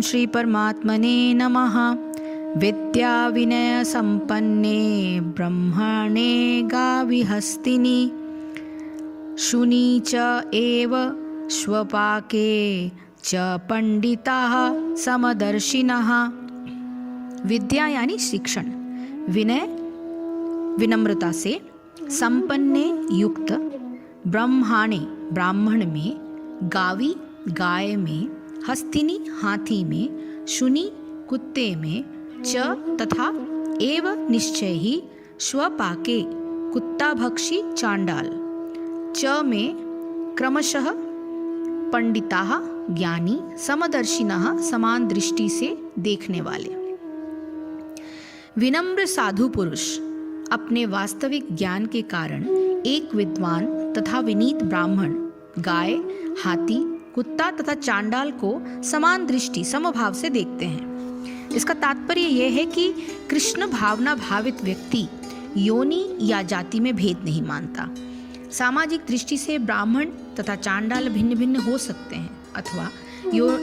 श्री परमात्मने नमः। विद्या विनय संपन्ने ब्रह्मणे गाविहस्तिनि शुनि च एव श्वपाके च पंडिताः समदर्शिनः। विद्या यानी शिक्षण, विनय विनम्रता से, संपन्ने युक्त, ब्रह्माणे ब्राह्मण में, गावी गाय में, हस्तिनी हाथी में, शुनि कुत्ते में, च तथा एव निश्चय ही, श्वपाके कुत्ताभक्षी चांडाल, च में क्रमशः पंडिताः ज्ञानी, समदर्शिनः समान दृष्टि से देखने वाले। विनम्र साधु पुरुष अपने वास्तविक ज्ञान के कारण एक विद्वान तथा विनीत ब्राह्मण, गाय, हाथी, कुत्ता तथा चांडाल को समान दृष्टि समभाव से देखते हैं। इसका तात्पर्य यह है कि कृष्ण भावना भावित व्यक्ति योनि या जाति में भेद नहीं मानता। सामाजिक दृष्टि से ब्राह्मण तथा चांडाल भिन्न भिन्न हो सकते हैं अथवा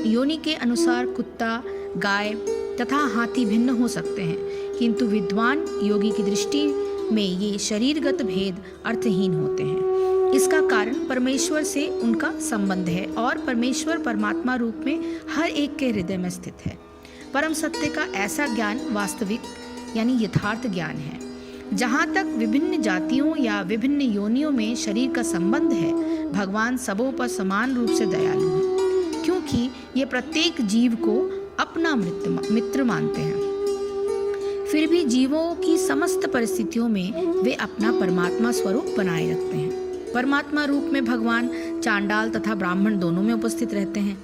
योनि के अनुसार कुत्ता, गाय तथा हाथी भिन्न हो सकते हैं, किंतु विद्वान योगी की दृष्टि में ये शरीरगत भेद अर्थहीन होते हैं। इसका कारण परमेश्वर से उनका संबंध है और परमेश्वर परमात्मा रूप में हर एक के हृदय में स्थित है। परम सत्य का ऐसा ज्ञान वास्तविक यानी यथार्थ ज्ञान है। जहाँ तक विभिन्न जातियों या विभिन्न योनियों में शरीर का संबंध है, भगवान सबों पर समान रूप से दयालु हैं, क्योंकि ये प्रत्येक जीव को अपना मित्र मानते हैं। फिर भी जीवों की समस्त परिस्थितियों में वे अपना परमात्मा स्वरूप बनाए रखते हैं। परमात्मा रूप में भगवान चांडाल तथा ब्राह्मण दोनों में उपस्थित रहते हैं।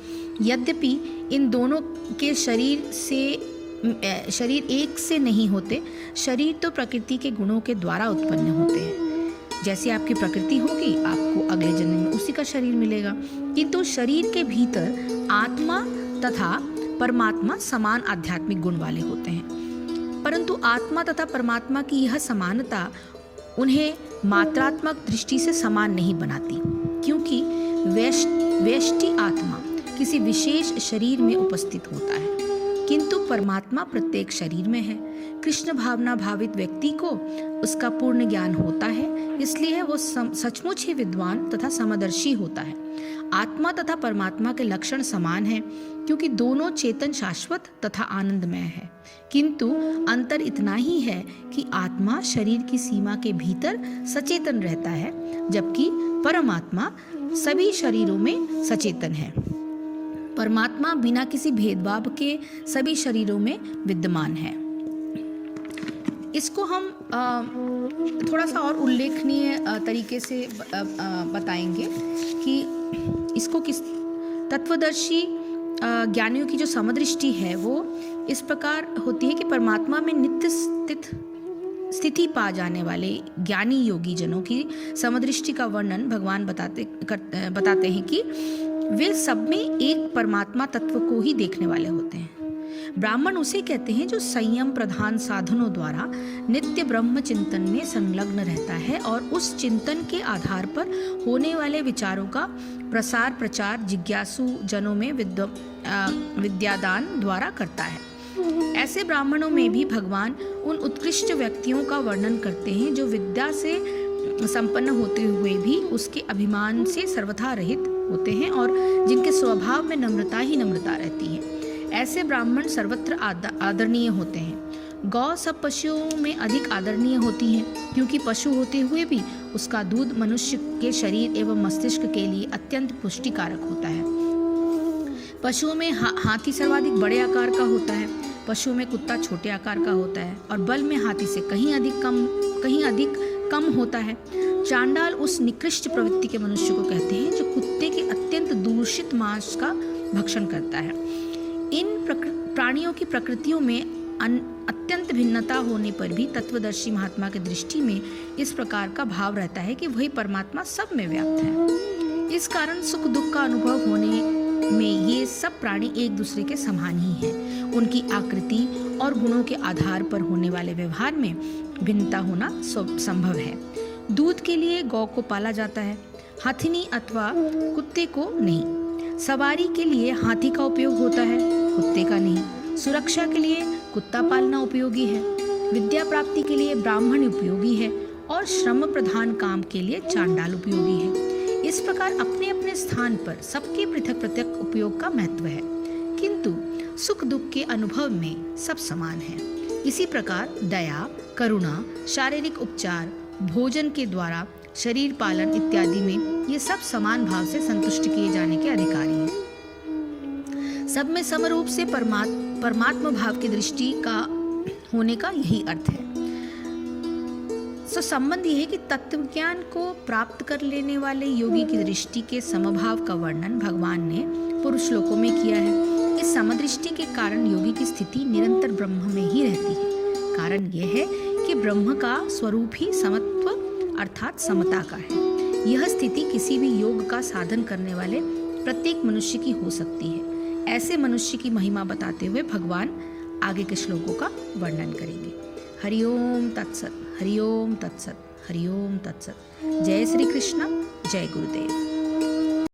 यद्यपि इन दोनों के शरीर एक से नहीं होते, शरीर तो प्रकृति के गुणों के द्वारा उत्पन्न होते हैं। जैसी आपकी प्रकृति होगी, आपको अगले जन्म में उसी का शरीर मिलेगा, किंतु शरीर के भीतर आत्मा तथा परमात्मा समान आध्यात्मिक गुण वाले होते हैं। परंतु आत्मा तथा परमात्मा की यह समानता उन्हें मात्रात्मक दृष्टि से समान नहीं बनाती, क्योंकि व्यष्टि आत्मा किसी विशेष शरीर में उपस्थित होता है, किंतु परमात्मा प्रत्येक शरीर में है। कृष्ण भावना भावित व्यक्ति को उसका पूर्ण ज्ञान होता है, इसलिए वो सचमुच ही विद्वान तथा समदर्शी होता है। आत्मा तथा परमात्मा के लक्षण समान हैं, क्योंकि दोनों चेतन, शाश्वत तथा आनंदमय है, किंतु अंतर इतना ही है कि आत्मा शरीर की सीमा के भीतर सचेतन रहता है, जबकि परमात्मा सभी शरीरों में सचेतन है। परमात्मा बिना किसी भेदभाव के सभी शरीरों में विद्यमान है। इसको हम थोड़ा सा और उल्लेखनीय तरीके से बताएंगे कि इसको किस तत्वदर्शी ज्ञानियों की जो समदृष्टि है वो इस प्रकार होती है कि परमात्मा में नित्य स्थिति पा जाने वाले ज्ञानी योगी जनों की समदृष्टि का वर्णन भगवान बताते हैं कि वे सब में एक परमात्मा तत्व को ही देखने वाले होते हैं। ब्राह्मण उसे कहते हैं जो संयम प्रधान साधनों द्वारा नित्य ब्रह्म चिंतन में संलग्न रहता है और उस चिंतन के आधार पर होने वाले विचारों का प्रसार प्रचार जिज्ञासु जनों में विद्यादान द्वारा करता है। ऐसे ब्राह्मणों में भी भगवान उन उत्कृष्ट व्यक्तियों का वर्णन करते हैं जो विद्या से संपन्न होते हुए भी उसके अभिमान से सर्वथा रहित होते हैं और जिनके स्वभाव में नम्रता ही नम्रता रहती है। ऐसे ब्राह्मण सर्वत्र आदरणीय होते हैं। गौ सब पशुओं में अधिक आदरणीय होती है, क्योंकि पशु होते हुए भी उसका दूध मनुष्य के शरीर एवं मस्तिष्क के लिए अत्यंत पुष्टिकारक होता है। पशुओं में हाथी सर्वाधिक बड़े आकार का होता है, पशुओं में कुत्ता छोटे आकार का होता है और बल में हाथी से कहीं अधिक कम होता है। चांडाल उस निकृष्ट प्रवृत्ति के मनुष्य को कहते हैं जो कुत्ते के अत्यंत दूषित मांस का भक्षण करता है। इन प्राणियों की प्रकृतियों में अत्यंत भिन्नता होने पर भी तत्वदर्शी महात्मा की दृष्टि में इस प्रकार का भाव रहता है कि वही परमात्मा सब में व्याप्त है। इस कारण सुख दुख का अनुभव होने में ये सब प्राणी एक दूसरे के समान ही हैं। उनकी आकृति और गुणों के आधार पर होने वाले व्यवहार में भिन्नता होना संभव है। दूध के लिए गौ को पाला जाता है, हथिनी अथवा कुत्ते को नहीं। सवारी के लिए हाथी का उपयोग होता है, कुत्ते का नहीं। सुरक्षा के लिए कुत्ता पालना उपयोगी है, विद्या प्राप्ति के लिए ब्राह्मण उपयोगी है और श्रम प्रधान काम के लिए चांडाल उपयोगी है। इस प्रकार अपने अपने स्थान पर सबके पृथक पृथक उपयोग का महत्व है, किंतु सुख दुख के अनुभव में सब समान है। इसी प्रकार दया, करुणा, शारीरिक उपचार, भोजन के द्वारा शरीर पालन इत्यादि में ये सब समान भाव से संतुष्ट किए जाने के अधिकारी हैं। सब में समरूप से परमात्मा भाव की दृष्टि का होने का यही अर्थ है। संबंध यह है कि तत्व ज्ञान को प्राप्त कर लेने वाले योगी की दृष्टि के समभाव का वर्णन भगवान ने पूर्व श्लोकों में किया है। इस समदृष्टि के कारण योगी की स्थिति निरंतर ब्रह्म में ही रहती है। कारण यह है कि ब्रह्म का स्वरूप ही समत्व अर्थात समता का है। यह स्थिति किसी भी योग का साधन करने वाले प्रत्येक मनुष्य की हो सकती है। ऐसे मनुष्य की महिमा बताते हुए भगवान आगे के श्लोकों का वर्णन करेंगे। हरिओम तत्सत, हरिओम तत्सत, हरिओम तत्सत। जय श्री कृष्ण, जय गुरुदेव।